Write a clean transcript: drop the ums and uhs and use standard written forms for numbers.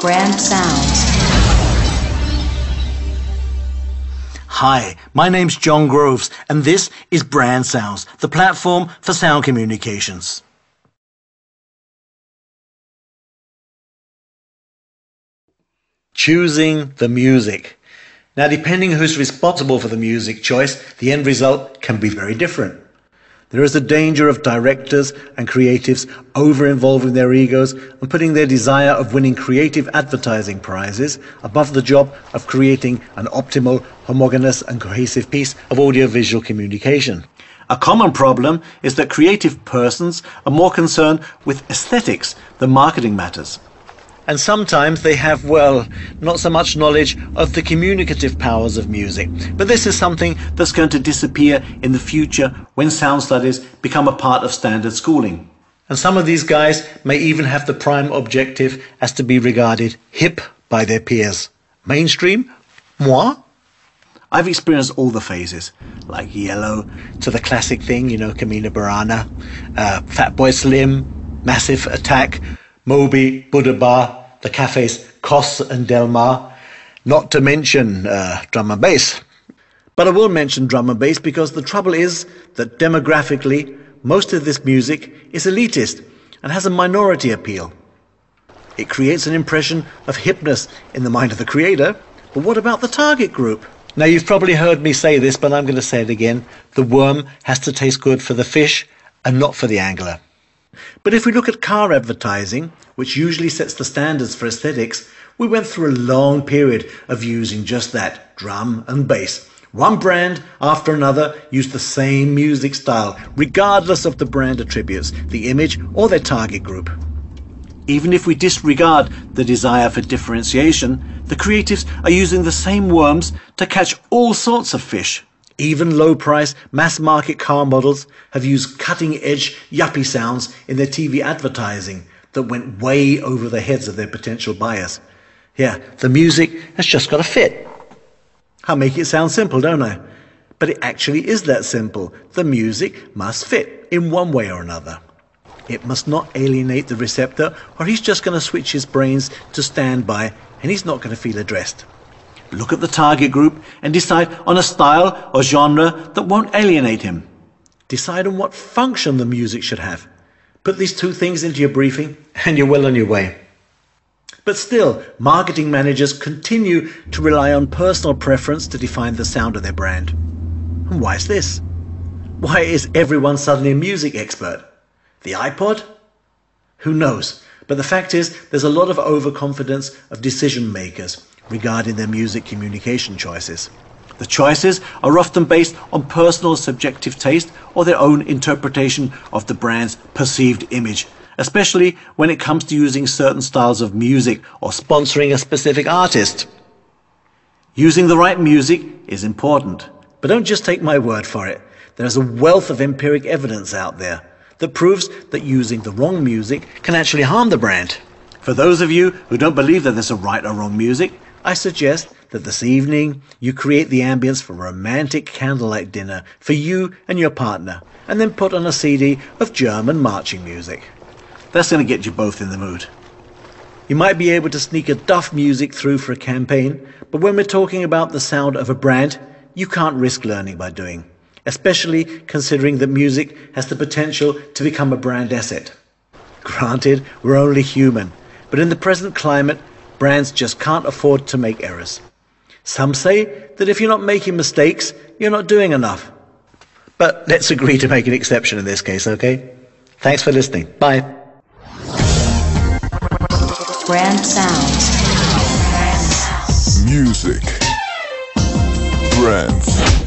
Brand Sounds. Hi, my name's John Groves, and this is Brand Sounds, the platform for sound communications. Choosing the music. Now, depending who's responsible for the music choice, the end result can be very different. There is a danger of directors and creatives over-involving their egos and putting their desire of winning creative advertising prizes above the job of creating an optimal, homogeneous and cohesive piece of audiovisual communication. A common problem is that creative persons are more concerned with aesthetics than marketing matters. And sometimes they have, not so much knowledge of the communicative powers of music. But this is something that's going to disappear in the future when sound studies become a part of standard schooling. And some of these guys may even have the prime objective as to be regarded hip by their peers. Mainstream? Moi? I've experienced all the phases, like Yellow to the classic thing, Camina Burana, Fatboy Slim, Massive Attack, Moby, Buddha Bar, the cafes Kos and Del Mar, not to mention drum and bass. But I will mention drum and bass because the trouble is that demographically, most of this music is elitist and has a minority appeal. It creates an impression of hipness in the mind of the creator, but what about the target group? Now, you've probably heard me say this, but I'm going to say it again. The worm has to taste good for the fish and not for the angler. But if we look at car advertising, which usually sets the standards for aesthetics, we went through a long period of using just that, drum and bass. One brand after another used the same music style, regardless of the brand attributes, the image or their target group. Even if we disregard the desire for differentiation, the creatives are using the same worms to catch all sorts of fish. Even low-price, mass-market car models have used cutting-edge yuppie sounds in their TV advertising that went way over the heads of their potential buyers. Yeah, the music has just got to fit. I make it sound simple, don't I? But it actually is that simple. The music must fit in one way or another. It must not alienate the receptor, or he's just going to switch his brains to standby, and he's not going to feel addressed. Look at the target group and decide on a style or genre that won't alienate him. Decide on what function the music should have. Put these two things into your briefing and you're well on your way. But still, marketing managers continue to rely on personal preference to define the sound of their brand. And why is this? Why is everyone suddenly a music expert? The iPod? Who knows? But the fact is, there's a lot of overconfidence of decision makers regarding their music communication choices. The choices are often based on personal subjective taste or their own interpretation of the brand's perceived image, especially when it comes to using certain styles of music or sponsoring a specific artist. Using the right music is important, but don't just take my word for it. There's a wealth of empiric evidence out there that proves that using the wrong music can actually harm the brand. For those of you who don't believe that there's a right or wrong music, I suggest that this evening you create the ambience for a romantic candlelight dinner for you and your partner, and then put on a CD of German marching music. That's going to get you both in the mood. You might be able to sneak a Duff music through for a campaign, but when we're talking about the sound of a brand, you can't risk learning by doing, especially considering that music has the potential to become a brand asset. Granted, we're only human, but in the present climate, brands just can't afford to make errors. Some say that if you're not making mistakes, you're not doing enough. But let's agree to make an exception in this case, okay? Thanks for listening. Bye. Brand Sounds. Music. Brands.